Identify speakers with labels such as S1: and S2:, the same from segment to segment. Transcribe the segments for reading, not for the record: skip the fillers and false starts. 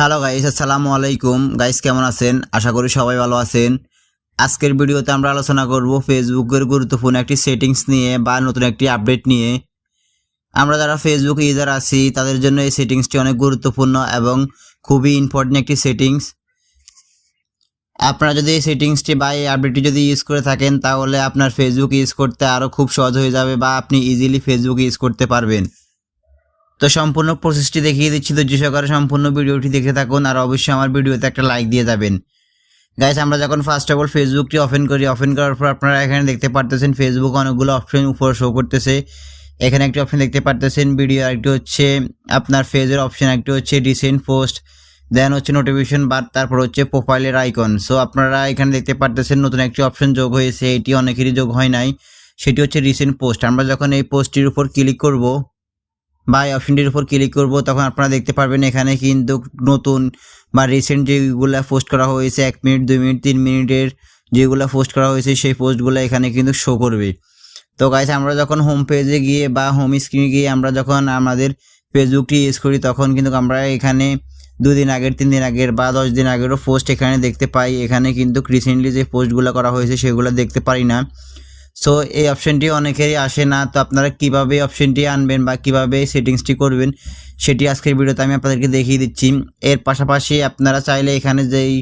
S1: Hello guys, আসসালামু আলাইকুম। Guys কেমন আছেন? আশা করি সবাই ভালো আছেন। আজকের ভিডিওতে আমরা আলোচনা করব ফেসবুকের গুরুত্বপূর্ণ একটি সেটিংস নিয়ে বা নতুন একটি আপডেট নিয়ে। আমরা যারা ফেসবুক ইউজার আছি তাদের জন্য এই সেটিংসটি অনেক গুরুত্বপূর্ণ এবং খুবই ইম্পর্টেন্ট একটি সেটিংস। আপনারা যদি এই সেটিংসটি বা এই আপডেটটি যদি ইউজ করে থাকেন তাহলে আপনার ফেসবুক ইউজ করতে আরও খুব সহজ হয়ে যাবে বা আপনি ইজিলি ফেসবুক ইউজ করতে পারবেন। তো সম্পূর্ণ প্রসেসটি দেখিয়ে দিচ্ছি, ধৈর্য সহকারে সম্পূর্ণ ভিডিওটি দেখে থাকুন আর অবশ্যই আমার ভিডিওতে একটা লাইক দিয়ে যাবেন। গাইস, আমরা যখন ফার্স্ট অফ অল ফেসবুকটি ওপেন করার পর আপনারা এখানে দেখতে পারতেছেন ফেসবুক অনেকগুলো অপশন উপরে শো করতেছে। এখানে একটি অপশন দেখতে পারতেছেন ভিডিও, আরেকটি হচ্ছে আপনার ফেজের অপশন, একটি হচ্ছে রিসেন্ট পোস্ট, দেন হচ্ছে নোটিফিকেশন বার, তারপর হচ্ছে প্রোফাইলের আইকন। সো আপনারা এখানে দেখতে পারতেছেন নতুন একটি অপশন যোগ হয়েছে, এটি অনেকেরই যোগ হয় নাই, সেটি হচ্ছে রিসেন্ট পোস্ট। আমরা যখন এই পোস্টটির উপর ক্লিক করব বা এই অপশনটির উপর ক্লিক করব তখন আপনারা দেখতে পারবেন এখানে কিন্তু নতুন বা রিসেন্ট যেগুলো পোস্ট করা হয়েছে 1 মিনিট 2 মিনিট 3 মিনিটের যেগুলো পোস্ট করা হয়েছে সেই পোস্টগুলো এখানে কিন্তু শো করবে। তো গাইস, আমরা যখন হোম পেজে গিয়ে বা হোম স্ক্রিনে গিয়ে আমরা যখন আমাদের ফেসবুকটি ইউজ করি তখন কিন্তু আমরা এখানে 2 দিন আগের 3 দিন আগের বা 10 দিন আগেরও পোস্ট এখানে দেখতে পাই। এখানে কিন্তু রিসেন্টলি যে পোস্টগুলো করা হয়েছে সেগুলো দেখতে পারি না। সো এই অপশনটি অনেকেরই আসে না। তো আপনারা কীভাবে অপশনটি আনবেন বা কীভাবে সেটিংসটি করবেন সেটি আজকের ভিডিওতে আমি আপনাদেরকে দেখিয়ে দিচ্ছি। এর পাশাপাশি আপনারা চাইলে এখানে যেই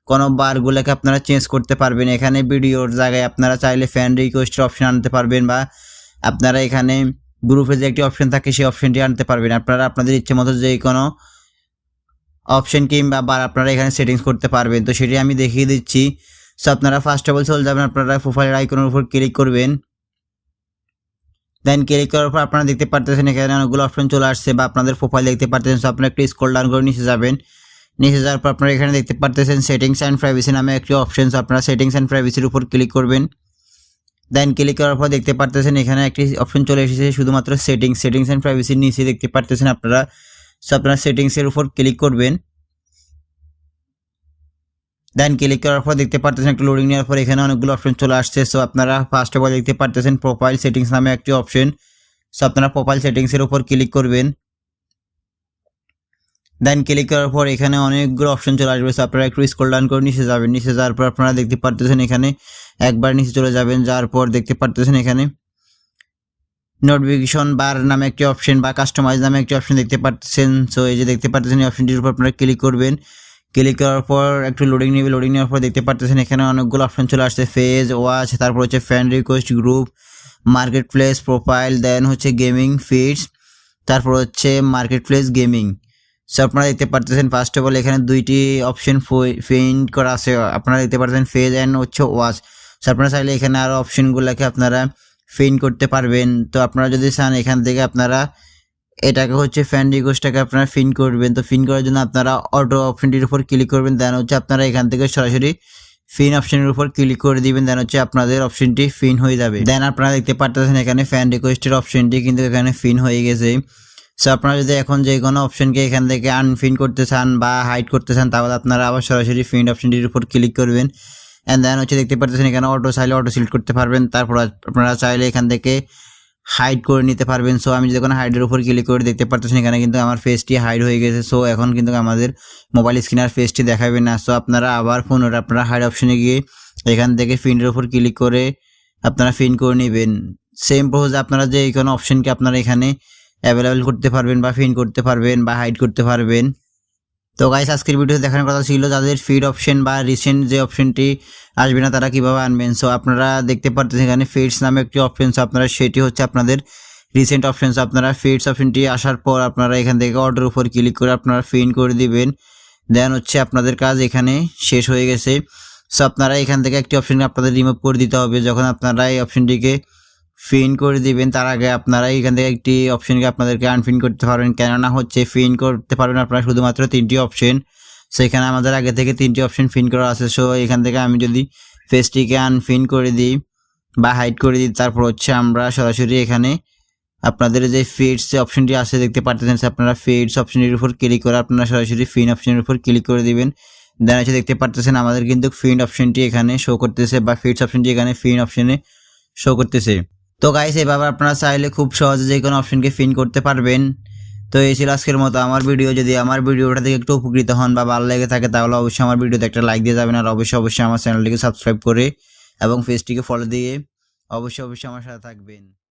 S1: কোনো বারগুলোকে আপনারা চেঞ্জ করতে পারবেন। এখানে ভিডিওর জায়গায় আপনারা চাইলে ফ্যান রিকোয়েস্টের অপশন আনতে পারবেন বা আপনারা এখানে গ্রুপে যে একটি অপশন থাকে সেই অপশনটি আনতে পারবেন। আপনারা আপনাদের ইচ্ছে মতো যে কোনো অপশন কিংবা বার আপনারা এখানে সেটিংস করতে পারবেন। তো সেটি আমি দেখিয়ে দিচ্ছি। সো আপনারা ফার্স্ট অফ অল চলে যাবেন, আপনারা প্রোফাইলের আইকনের উপর ক্লিক করবেন। দেন ক্লিক করার পর আপনারা দেখতে পারতেছেন এখানে অনেকগুলো অপশন চলে আসছে বা আপনাদের প্রোফাইল দেখতে পারতেছেন। সো আপনারা একটু স্ক্রল ডাউন করে নিচে যাবেন। নিচে যাওয়ার পর আপনারা এখানে দেখতে পারতেছেন সেটিংস অ্যান্ড প্রাইভেসি নামে একটি অপশন। সো আপনারা সেটিংস অ্যান্ড প্রাইভেসির উপর ক্লিক করবেন। দেন ক্লিক করার পর দেখতে পারতেছেন এখানে একটি অপশন চলে এসেছে শুধুমাত্র সেটিংস অ্যান্ড প্রাইভেসির নিচে দেখতে পারতেছেন আপনারা। সো আপনারা সেটিংসের উপর ক্লিক করবেন। দেন ক্লিক করার পর দেখতে পারতেছেন একটু লোডিং নেওয়ার পর এখানে অনেকগুলো অপশন চলে আসছে। সো আপনারা ফার্স্ট অফ অল দেখতে পারতেছেন প্রোফাইল সেটিংস নামে একটি অপশন। সো আপনারা প্রোফাইল সেটিংসের উপর ক্লিক করবেন। দেন ক্লিক করার পর এখানে অনেকগুলো অপশন চলে আসবে। সো আপনারা একটু স্ক্রল ডাউন করে নিচে যাবেন। নিচে যাওয়ার পর আপনারা দেখতে পারতেছেন এখানে একবার নিচে চলে যাবেন। যাওয়ার পর দেখতে পারতেছেন এখানে নোটিফিকেশন বার নামে একটি অপশন বা কাস্টমাইজ নামে একটি অপশন দেখতে পাচ্ছেন। সো এই যে দেখতে পাচ্ছেন এই অপশনটির উপর আপনারা ক্লিক করবেন। ক্লিক করার পর একটু লোডিং নেবে। লোডিং নেওয়ার পর দেখতে পাচ্ছেন এখানে অনেকগুলো অপশন চলে আসছে, ফেজ, ওয়াচ, তারপর হচ্ছে fan request, group, market place, profile, then হচ্ছে গেমিং ফিডস, তারপর হচ্ছে মার্কেট প্লেস গেমিং। সো আপনারা দেখতে পাচ্ছেন ফার্স্ট অফ অল এখানে দুইটি অপশন ফিন্ড করা আছে। আপনারা দেখতে পাচ্ছেন ফেজ অ্যান্ড হচ্ছে ওয়াচ। সো আপনারা চাইলে এখানে আরও অপশনগুলোকে আপনারা ফিন করতে পারবেন। তো আপনারা যদি চান এখান থেকে আপনারা এটাকে হচ্ছে ফ্যান রিকোয়েস্টটাকে আপনারা ফিন করবেন। তো ফিন করার জন্য আপনারা অটো অপশনটির উপর ক্লিক করবেন। দেন হচ্ছে আপনারা এখান থেকে সরাসরি ফিন অপশনের উপর ক্লিক করে দিবেন। দেন হচ্ছে আপনাদের অপশনটি ফিন হয়ে যাবে। দেন আপনারা দেখতে পাচ্ছেন এখানে ফ্যান রিকোয়েস্টের অপশনটি কিন্তু এখানে ফিন হয়ে গেছে। সো আপনারা যদি এখন যে কোনো অপশনকে এখান থেকে আনফিন করতে চান বা হাইড করতে চান তাহলে আপনারা আবার সরাসরি ফিন অপশনটির উপর ক্লিক করবেন। অ্যান্ড দেন হচ্ছে দেখতে পাচ্ছেন এখানে অটো চাইলে অটো সিলেক্ট করতে পারবেন। তারপর আপনারা চাইলে এখান থেকে হাইড করে নিতে পারবেন। সো আমি যখন হাইডের উপর ক্লিক করে দেখতে পাচ্ছেন এখানে কিন্তু আমার ফেসটি হাইড হয়ে গেছে। সো এখন কিন্তু আমাদের মোবাইল স্ক্রিনার ফেসটি দেখাবে না। সো আপনারা আবার পুনরায় আপনারা হাইড অপশনে গিয়ে এখান থেকে ফিনের উপর ক্লিক করে আপনারা ফিন করে নেবেন। সেম প্রসেস আপনারা যে কোনো অপশনকে আপনারা এখানে অ্যাভেলেবেল করতে পারবেন বা ফিন করতে পারবেন বা হাইড করতে পারবেন। তো গাইস, আজকের ভিডিওতে দেখানোর কথা ছিল যাদের ফিড অপশন বা রিসেন্ট যে অপশনটি আসবে না তারা কীভাবে আনবেন। সো আপনারা দেখতে পাচ্ছেন এখানে ফিডস নামে একটি অপশন। সো আপনারা সেটি হচ্ছে আপনাদের রিসেন্ট অপশন। সো আপনারা ফিডস অপশনটি আসার পর আপনারা এখান থেকে অর্ডার উপর ক্লিক করে আপনারা ফিন করে দিবেন। দেন হচ্ছে আপনাদের কাজ এখানে শেষ হয়ে গেছে। সো আপনারা এখান থেকে একটি অপশন আপনাদের রিমুভ করে দিতে হবে। যখন আপনারা এই অপশনটিকে ফিন করে দিবেন তার আগে আপনারা এখান থেকে একটি অপশনকে আপনাদেরকে আনফিন করতে পারবেন। কেননা হচ্ছে ফিন করতে পারবেন আপনারা শুধুমাত্র 3টি অপশন। সো এখানে আমাদের আগে থেকে 3টি অপশন ফিন করা আছে। সো এখান থেকে আমি যদি ফেসটিকে আনফিন করে দিই বা হাইড করে দিই তারপর হচ্ছে আমরা সরাসরি এখানে আপনাদের যে ফিডস অপশনটি আছে দেখতে পারতেছেন। আপনারা ফিডস অপশনের উপর ক্লিক করে আপনারা সরাসরি ফিন অপশনের উপর ক্লিক করে দিবেন। দেন হচ্ছে দেখতে পারতেছেন আমাদের কিন্তু ফিন অপশনটি এখানে শো করতেছে বা ফিডস অপশনটি এখানে ফিন অপশনে শো করতেছে। তো গাইস, এভাবে আপনারা চাইলে খুব সহজে যে কোনো অপশনকে ফিন করতে পারবেন। তো এই ছিল আজকের মতো আমার ভিডিও। যদি আমার ভিডিওটা থেকে একটু উপকৃত হন বা ভালো লেগে থাকে তাহলে অবশ্যই আমার ভিডিওতে একটা লাইক দিয়ে যাবেন, আর অবশ্যই আমার চ্যানেলটিকে সাবস্ক্রাইব করে এবং পেজটিকে ফলো দিয়ে অবশ্যই আমার সাথে থাকবেন।